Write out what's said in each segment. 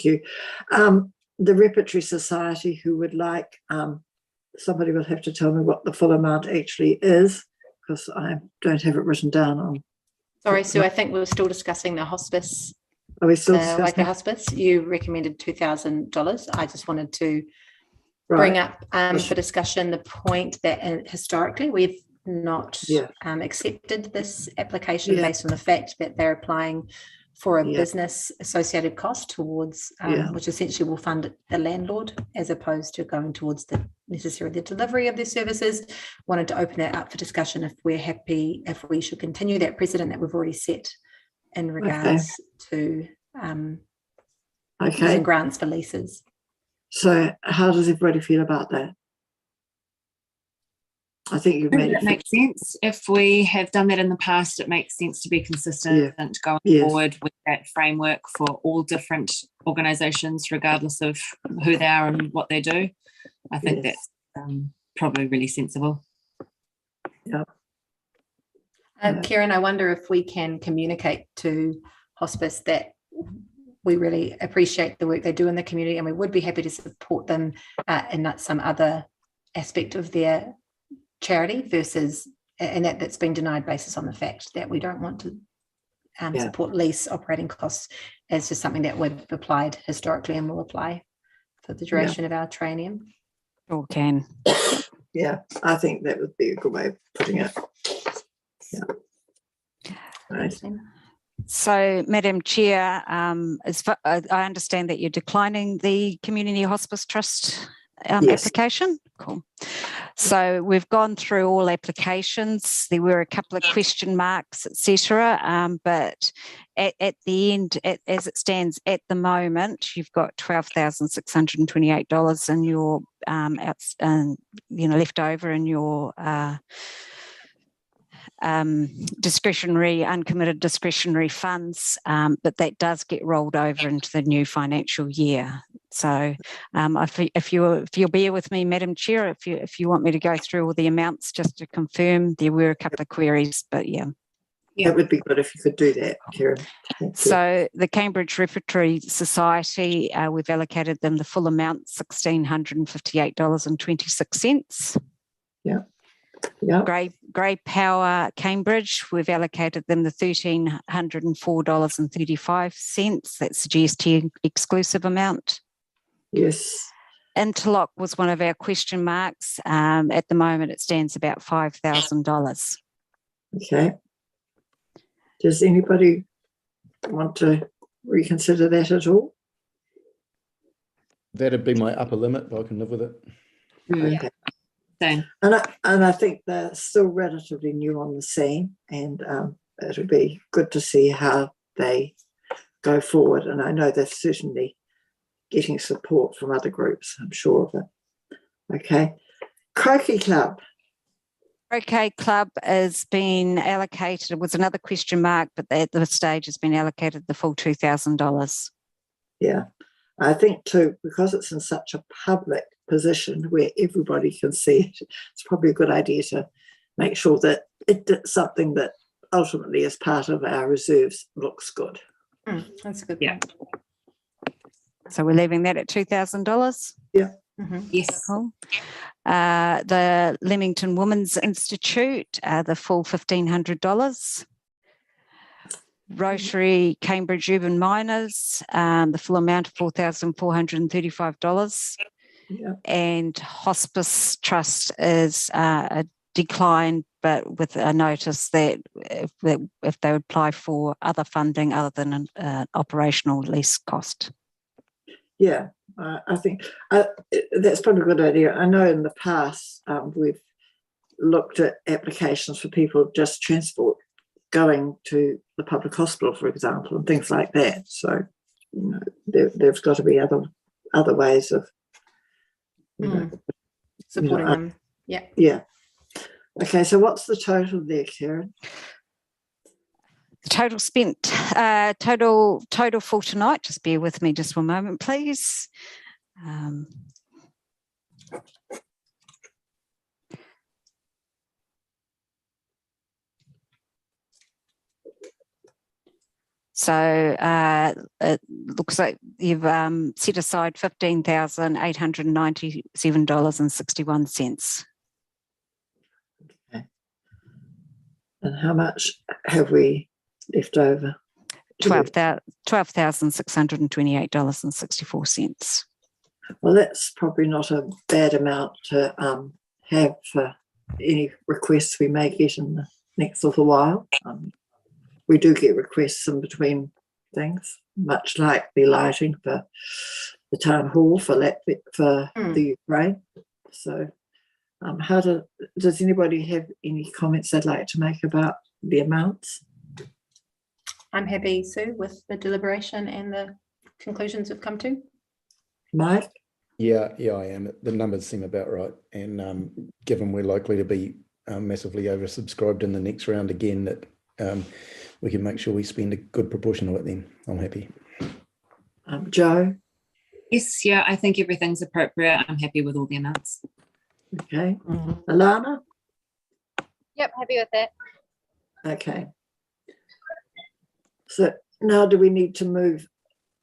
Thank you. The Repertory Society, who would like, somebody will have to tell me what the full amount actually is, because I don't have it written down on. Sorry, Sue, I think we're still discussing the hospice. Are we still discussing? Waikato Hospice? You recommended $2,000. I just wanted to bring up for discussion the point that historically we've not accepted this application based on the fact that they're applying for a business associated cost towards which essentially will fund the landlord as opposed to going towards the delivery of their services. Wanted to open that up for discussion if we're happy, if we should continue that precedent that we've already set in regards to using grants for leases. So how does everybody feel about that? I think you've made it. That makes sense. If we have done that in the past, it makes sense to be consistent going forward with that framework for all different organisations, regardless of who they are and what they do. I think that's probably really sensible. Yeah. Kieran, I wonder if we can communicate to hospice that we really appreciate the work they do in the community and we would be happy to support them in some other aspect of their charity versus, and that's been denied basis on the fact that we don't want to support lease operating costs as just something that we've applied historically and will apply for the duration of our training. Sure can. Yeah, I think that would be a good way of putting it. Yeah. Right. So, Madam Chair, I understand that you're declining the Community Hospice Trust application. Cool. So we've gone through all applications. There were a couple of question marks, etc. But at the end, as it stands at the moment, you've got $12,628 in your left over in your uncommitted discretionary funds, but that does get rolled over into the new financial year. So if you'll bear with me, Madam Chair, if you want me to go through all the amounts just to confirm, there were a couple of queries, but That would be good if you could do that, Kieran. So the Cambridge Repertory Society, we've allocated them the full amount, $1,658.26. Yeah. Yeah. Grey Power Cambridge, we've allocated them the $1,304.35. That's the GST exclusive amount. Yes. Interlock was one of our question marks. At the moment, it stands about $5,000. Okay. Does anybody want to reconsider that at all? That'd be my upper limit, but I can live with it. Okay. Same. And I think they're still relatively new on the scene, and it'll be good to see how they go forward. And I know they're certainly getting support from other groups, I'm sure of it. Okay. Croquet Club. Croquet Club has been allocated, it was another question mark, but at this stage has been allocated the full $2,000. Yeah. I think too, because it's in such a public position where everybody can see it, it's probably a good idea to make sure that it's something that ultimately as part of our reserves looks good. That's a good point. Yeah. So we're leaving that at $2,000? Yeah. Mm-hmm. Yes. Cool. The Leamington Women's Institute, the full $1,500. Rotary Cambridge Urban Miners, the full amount of $4,435. Yeah. And Hospice Trust is a decline, but with a notice that if they would apply for other funding other than an operational lease cost. Yeah, I think that's probably a good idea. I know in the past we've looked at applications for people just transport going to the public hospital, for example, and things like that. So, there's got to be other ways of supporting them. Yeah. Yeah. Okay, so what's the total there, Karen? Total spent, total for tonight, just bear with me just one moment, please. So it looks like you've set aside $15,897.61. And how much have we left over? $12,628.64. Well, that's probably not a bad amount to have for any requests we may get in the next little while. We do get requests in between things, much like the lighting for the town hall for the Ukraine. So does anybody have any comments they'd like to make about the amounts? I'm happy, Sue, with the deliberation and the conclusions we've come to. Mike? Yeah, I am. The numbers seem about right. And given we're likely to be massively oversubscribed in the next round again, that we can make sure we spend a good proportion of it then. I'm happy. Joe? Yes, yeah, I think everything's appropriate. I'm happy with all the amounts. Okay. Alana? Yep, happy with that. Okay. So now do we need to move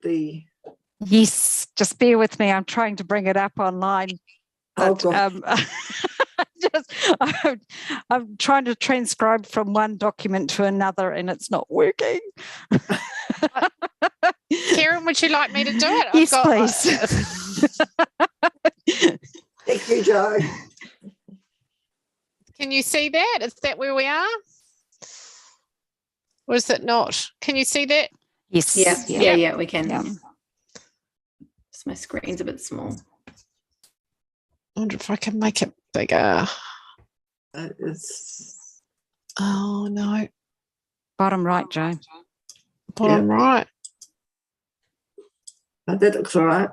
the... Yes, just bear with me. I'm trying to bring it up online. But, I'm trying to transcribe from one document to another and it's not working. Karen, would you like me to do it? Yes, please. Thank you, Joe. Can you see that? Is that where we are? Or is it not? Can you see that? Yes. Yeah, we can. Yeah. Just my screen's a bit small. I wonder if I can make it bigger. Oh, no. Bottom right, Joe. Bottom right. That looks all right.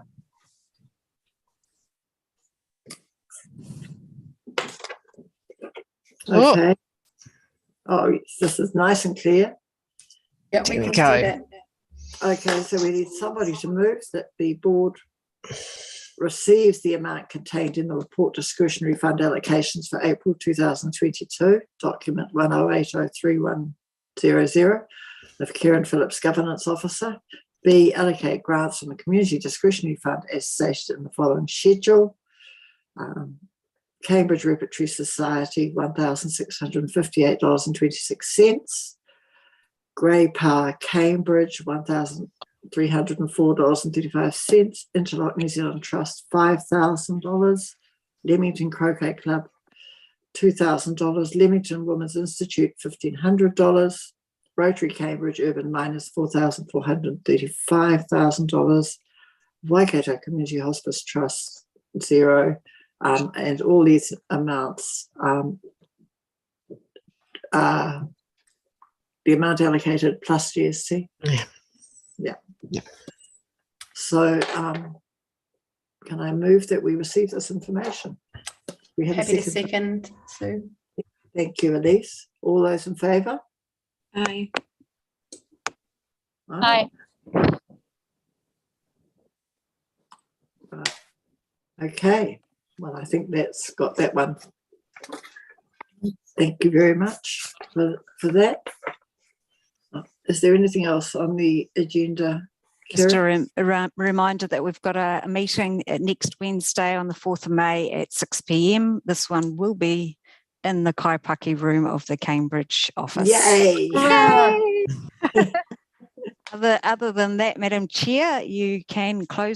Okay. Oh, yes, this is nice and clear. Yeah, we can see that. Okay, so we need somebody to move that the board receives the amount contained in the report discretionary fund allocations for April 2022, document 108031000 of Karen Phillips, Governance Officer. B, allocate grants from the Community Discretionary Fund as stated in the following schedule. Cambridge Repertory Society, $1,658.26. Grey Power Cambridge, $1,304.35. Interlock New Zealand Trust, $5,000. Leamington Croquet Club, $2,000. Leamington Women's Institute, $1,500. Rotary Cambridge Urban Miners, $4,435,000. Waikato Community Hospice Trust, $0. And all these amounts are the amount allocated plus GST. Yeah. So can I move that we receive this information? We have Happy to second, Sue. Thank you, Elise. All those in favour? Aye. Aye. Right. Okay. Well, I think that's got that one. Thank you very much for that. Is there anything else on the agenda? Just a reminder that we've got a meeting next Wednesday on the 4th of May at 6 p.m. This one will be in the Kaipaki room of the Cambridge office. Yay! Other than that, Madam Chair, you can close